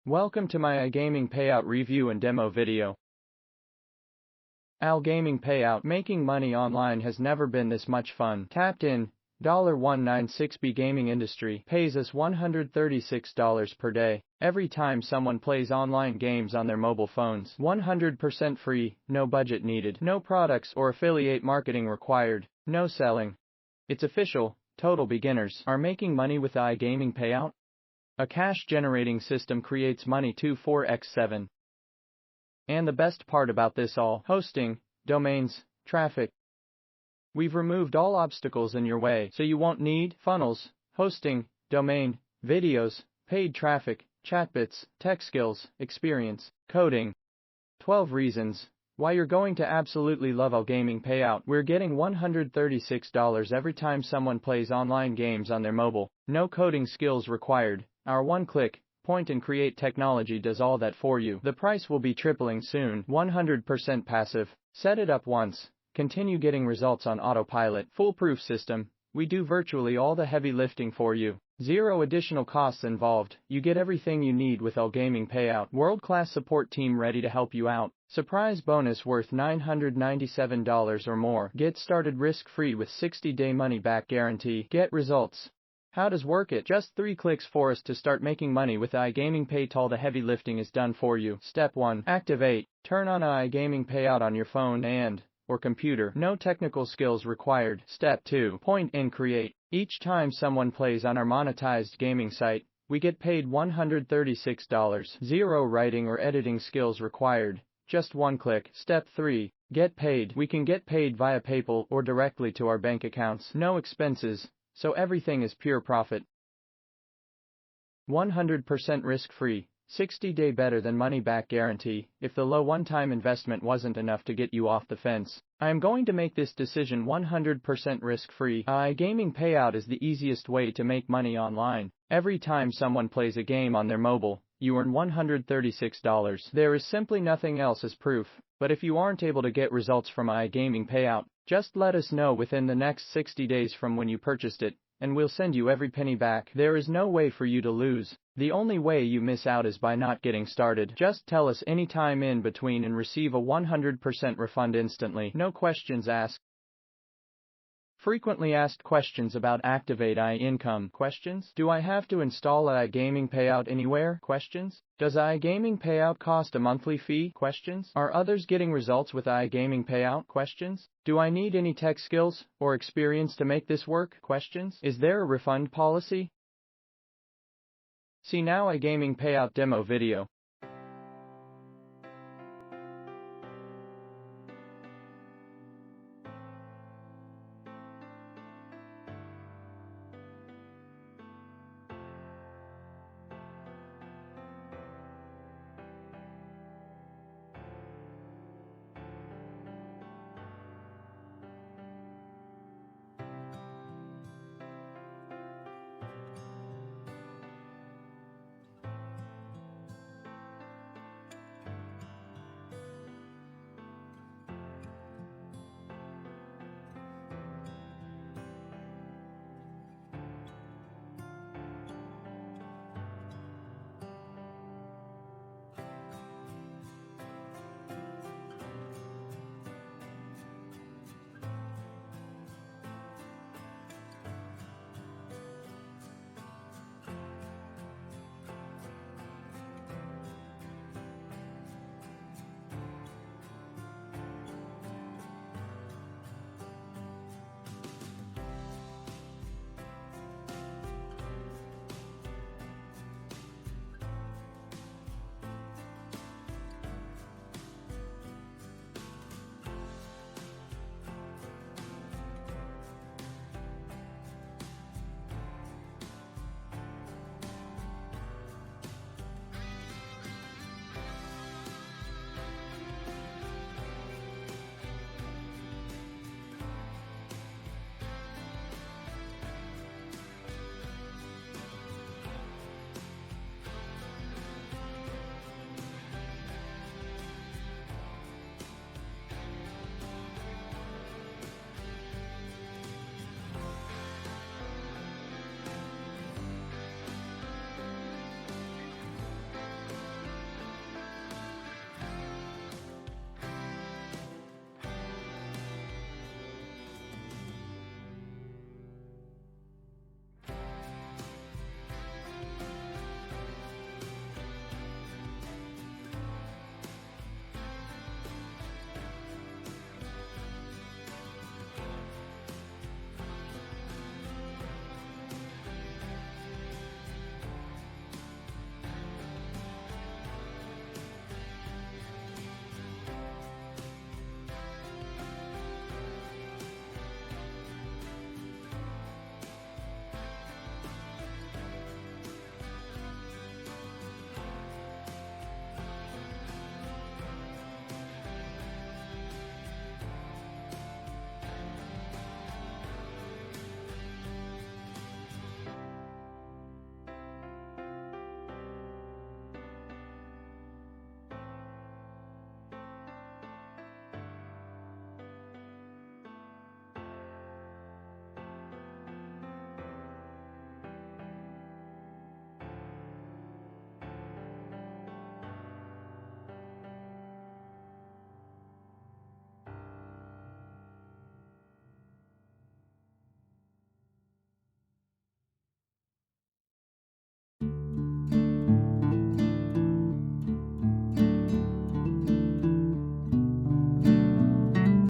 Welcome to my AI Gaming Payout review and demo video. AI Gaming Payout. Making money online has never been this much fun. Tapped in. $196B gaming industry pays us $136 per day every time someone plays online games on their mobile phones. 100% free, no budget needed, no products or affiliate marketing required, no selling. It's official, total beginners are making money with AI Gaming Payout. A cash-generating system creates money 24x7. And the best part about this all, hosting, domains, traffic. We've removed all obstacles in your way, so you won't need funnels, hosting, domain, videos, paid traffic, chatbots, tech skills, experience, coding. 12 reasons why you're going to absolutely love AI Gaming Payout. We're getting $136 every time someone plays online games on their mobile. No coding skills required. Our one-click, point-and-create technology does all that for you. The price will be tripling soon. 100% passive. Set it up once. Continue getting results on autopilot. Foolproof system. We do virtually all the heavy lifting for you. Zero additional costs involved. You get everything you need with AI Gaming Payout. World-class support team ready to help you out. Surprise bonus worth $997 or more. Get started risk-free with 60-day money-back guarantee. Get results. How does work it? Just 3 clicks for us to start making money with AI Gaming Payout. All the heavy lifting is done for you. Step 1. Activate. Turn on AI Gaming Payout on your phone or computer. No technical skills required. Step 2. Point and create. Each time someone plays on our monetized gaming site, we get paid $136. Zero writing or editing skills required. Just one click. Step 3. Get paid. We can get paid via PayPal or directly to our bank accounts. No expenses, so everything is pure profit. 100% risk-free. 60-day better than money-back guarantee. If the low one-time investment wasn't enough to get you off the fence, I am going to make this decision 100% risk-free. AI Gaming Payout is the easiest way to make money online. Every time someone plays a game on their mobile, you earn $136. There is simply nothing else as proof. But if you aren't able to get results from AI Gaming Payout, just let us know within the next 60 days from when you purchased it, and we'll send you every penny back. There is no way for you to lose. The only way you miss out is by not getting started. Just tell us any time in between and receive a 100% refund instantly. No questions asked. Frequently asked questions about Activate AI Income. Questions. Do I have to install AI Gaming Payout anywhere? Questions. Does AI Gaming Payout cost a monthly fee? Questions. Are others getting results with AI Gaming Payout? Questions. Do I need any tech skills or experience to make this work? Questions. Is there a refund policy? See now AI Gaming Payout demo video.